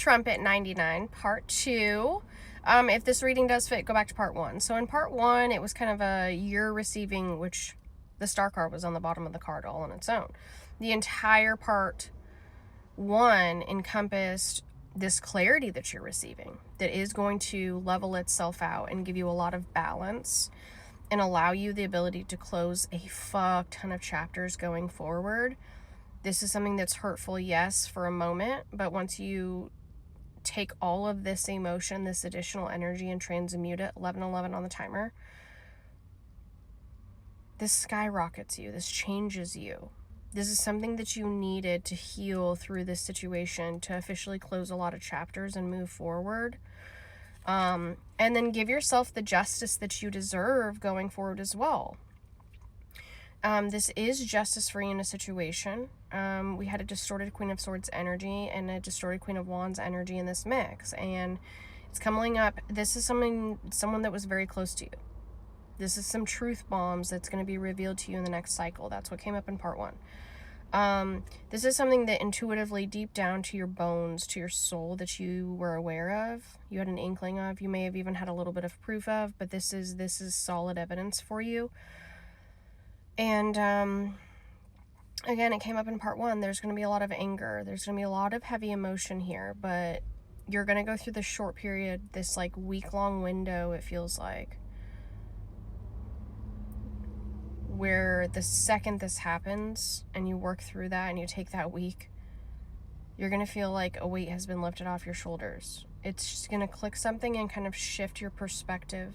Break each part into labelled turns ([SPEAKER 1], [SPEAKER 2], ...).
[SPEAKER 1] Trumpet99, part 2. If this reading does fit, go back to part 1. So in part 1, it was kind of a you're receiving, which the star card was on the bottom of the card all on its own. The entire part 1 encompassed this clarity that you're receiving that is going to level itself out and give you a lot of balance and allow you the ability to close a fuck ton of chapters going forward. This is something that's hurtful, yes, for a moment, but once you take all of this emotion, this additional energy, and transmute it, 11:11 on the timer, this skyrockets you, this changes you. This is something that you needed to heal through this situation to officially close a lot of chapters and move forward. And then give yourself the justice that you deserve going forward as well. This is justice for you in a situation. We had a distorted Queen of Swords energy and a distorted Queen of Wands energy in this mix. And it's coming up. This is someone that was very close to you. This is some truth bombs that's going to be revealed to you in the next cycle. That's what came up in part 1. This is something that intuitively, deep down to your bones, to your soul, that you were aware of, you had an inkling of, you may have even had a little bit of proof of, but this is solid evidence for you. And again, it came up in part 1. There's going to be a lot of anger. There's going to be a lot of heavy emotion here, but you're going to go through this short period, this like week-long window, it feels like, where the second this happens and you work through that and you take that week, you're going to feel like a weight has been lifted off your shoulders. It's just going to click something and kind of shift your perspective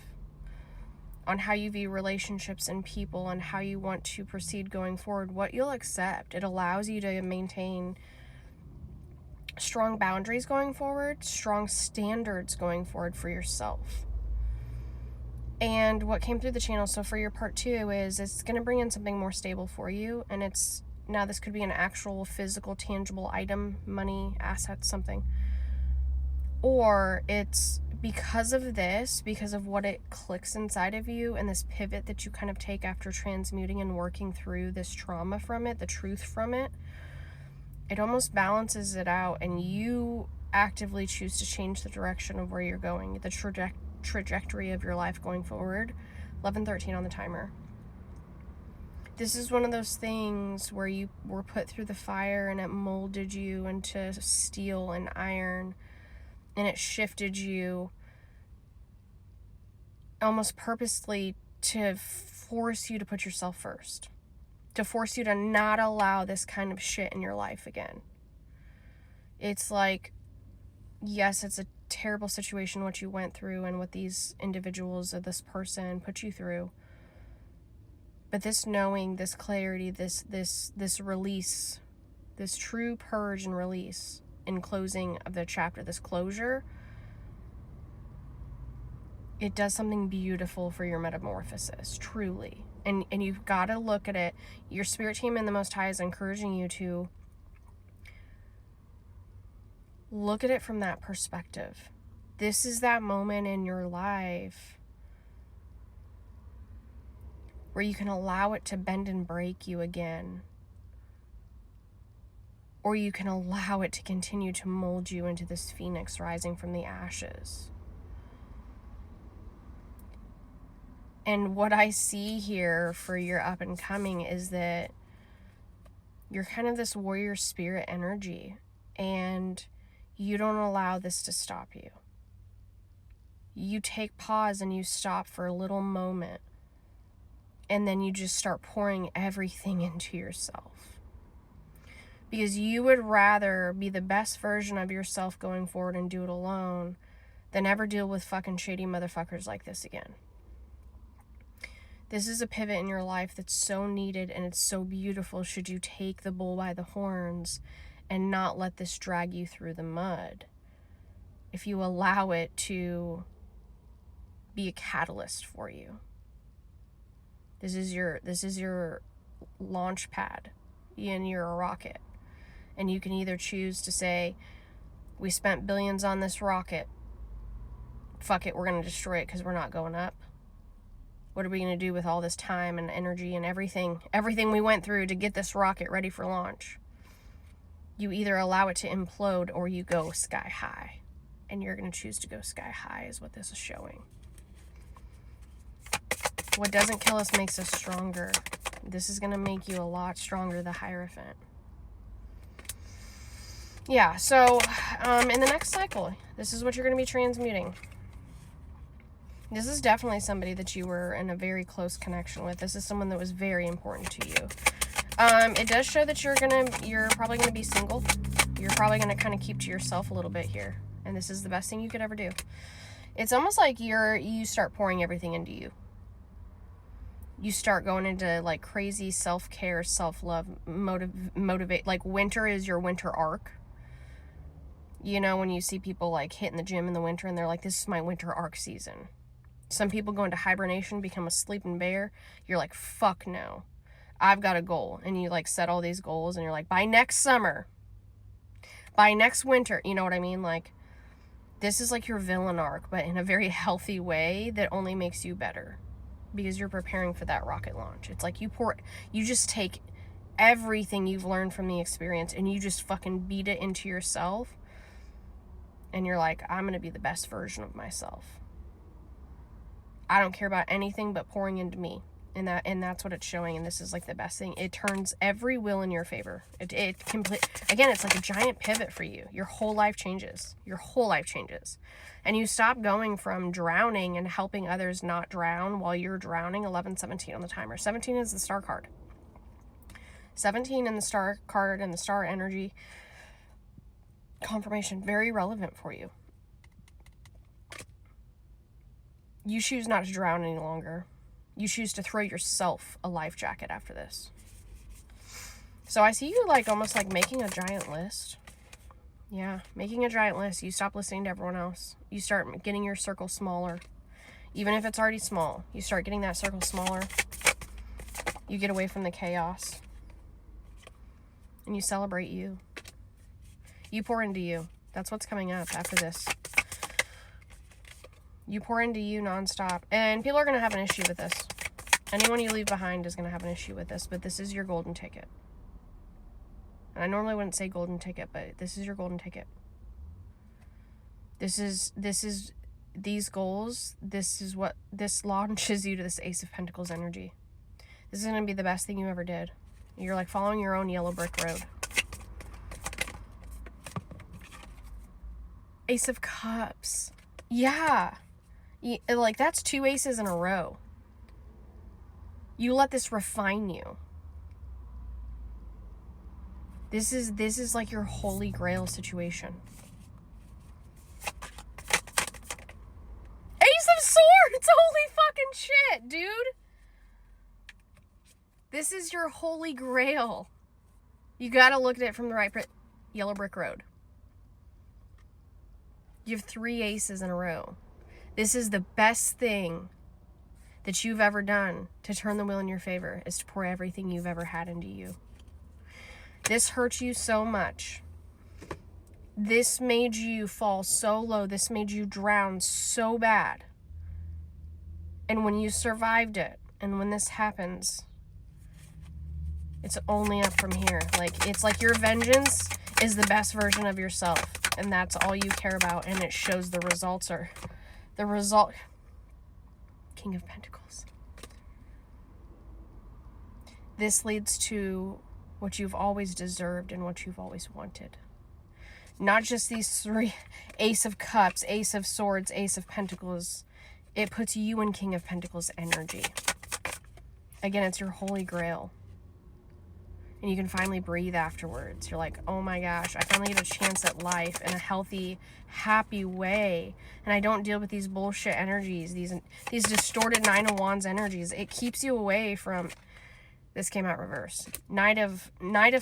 [SPEAKER 1] on how you view relationships and people and how you want to proceed going forward, what you'll accept. It allows you to maintain strong boundaries going forward, strong standards going forward for yourself. And what came through the channel, so for your part 2, is it's going to bring in something more stable for you. And it's, now this could be an actual physical, tangible item, money, assets, something. Or it's because of this, because of what it clicks inside of you and this pivot that you kind of take after transmuting and working through this trauma from it, the truth from it, it almost balances it out and you actively choose to change the direction of where you're going, the trajectory of your life going forward. 11:13 on the timer. This is one of those things where you were put through the fire and it molded you into steel and iron, and it shifted you almost purposely to force you to put yourself first, to force you to not allow this kind of shit in your life again. It's like, yes, it's a terrible situation what you went through and what these individuals or this person put you through, but this knowing, this clarity, this release, this true purge and release in closing of the chapter, this closure, it does something beautiful for your metamorphosis, truly. And you've got to look at it. Your spirit team in the Most High is encouraging you to look at it from that perspective. This is that moment in your life where you can allow it to bend and break you again. Or you can allow it to continue to mold you into this phoenix rising from the ashes. And what I see here for your up and coming is that you're kind of this warrior spirit energy, and you don't allow this to stop you. You take pause and you stop for a little moment, and then you just start pouring everything into yourself. Because you would rather be the best version of yourself going forward and do it alone than ever deal with fucking shady motherfuckers like this again. This is a pivot in your life that's so needed, and it's so beautiful should you take the bull by the horns and not let this drag you through the mud. If you allow it to be a catalyst for you. This is your launch pad, and you're a rocket. And you can either choose to say, we spent billions on this rocket. Fuck it, we're going to destroy it because we're not going up. What are we going to do with all this time and energy and everything we went through to get this rocket ready for launch? You either allow it to implode or you go sky high. And you're going to choose to go sky high is what this is showing. What doesn't kill us makes us stronger. This is going to make you a lot stronger, the Hierophant. Yeah, so in the next cycle, this is what you're going to be transmuting. This is definitely somebody that you were in a very close connection with. This is someone that was very important to you. It does show that you're probably gonna be single. You're probably gonna kind of keep to yourself a little bit here, and this is the best thing you could ever do. It's almost like you start pouring everything into you. You start going into like crazy self-care, self-love, motivate. Like winter is your winter arc. You know, when you see people like hitting the gym in the winter and they're like, this is my winter arc season. Some people go into hibernation, become a sleeping bear. You're like, fuck no. I've got a goal. And you like set all these goals and you're like, by next summer, by next winter, you know what I mean? Like, this is like your villain arc, but in a very healthy way that only makes you better because you're preparing for that rocket launch. It's like you just take everything you've learned from the experience and you just fucking beat it into yourself. And you're like, I'm going to be the best version of myself. I don't care about anything but pouring into me. And that's what it's showing. And this is like the best thing. It turns every will in your favor. Again, it's like a giant pivot for you. Your whole life changes. Your whole life changes. And you stop going from drowning and helping others not drown while you're drowning. 11-17 on the timer. 17 is the star card. 17 in the star card and the star energy confirmation. Very relevant for you. You choose not to drown any longer. You choose to throw yourself a life jacket after this. So I see you like almost like making a giant list. Yeah, making a giant list. You stop listening to everyone else. You start getting your circle smaller. Even if it's already small, you start getting that circle smaller. You get away from the chaos. And you celebrate you. You pour into you. That's what's coming up after this. You pour into you nonstop. And people are going to have an issue with this. Anyone you leave behind is going to have an issue with this. But this is your golden ticket. And I normally wouldn't say golden ticket, but this is your golden ticket. This is these goals. This is what this launches you to this Ace of Pentacles energy. This is going to be the best thing you ever did. You're like following your own yellow brick road. Ace of Cups. Yeah. Like, that's 2 aces in a row. You let this refine you. This is like your holy grail situation. Ace of Swords! Holy fucking shit, dude! This is your holy grail. You gotta look at it from the right yellow brick road. You have 3 aces in a row. This is the best thing that you've ever done to turn the wheel in your favor, is to pour everything you've ever had into you. This hurt you so much. This made you fall so low. This made you drown so bad. And when you survived it, and when this happens, it's only up from here. Like, it's like your vengeance is the best version of yourself. And that's all you care about. And it shows the results are... The result... King of Pentacles. This leads to what you've always deserved and what you've always wanted. Not just these 3. Ace of Cups, Ace of Swords, Ace of Pentacles. It puts you in King of Pentacles energy. Again, it's your holy grail. And you can finally breathe afterwards. You're like, oh my gosh, I finally get a chance at life in a healthy, happy way. And I don't deal with these bullshit energies, these distorted 9 of Wands energies. It keeps you away from... This came out reversed. Knight of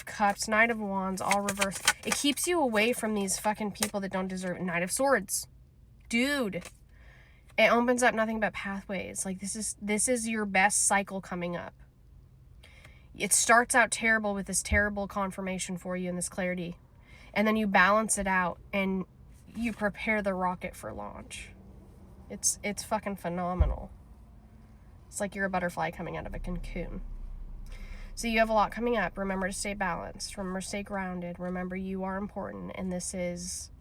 [SPEAKER 1] Cups, Knight of Wands, all reversed. It keeps you away from these fucking people that don't deserve it. Knight of Swords. Dude. It opens up nothing but pathways. Like, this is your best cycle coming up. It starts out terrible with this terrible confirmation for you and this clarity. And then you balance it out and you prepare the rocket for launch. It's fucking phenomenal. It's like you're a butterfly coming out of a cocoon. So you have a lot coming up. Remember to stay balanced. Remember to stay grounded. Remember you are important, and this is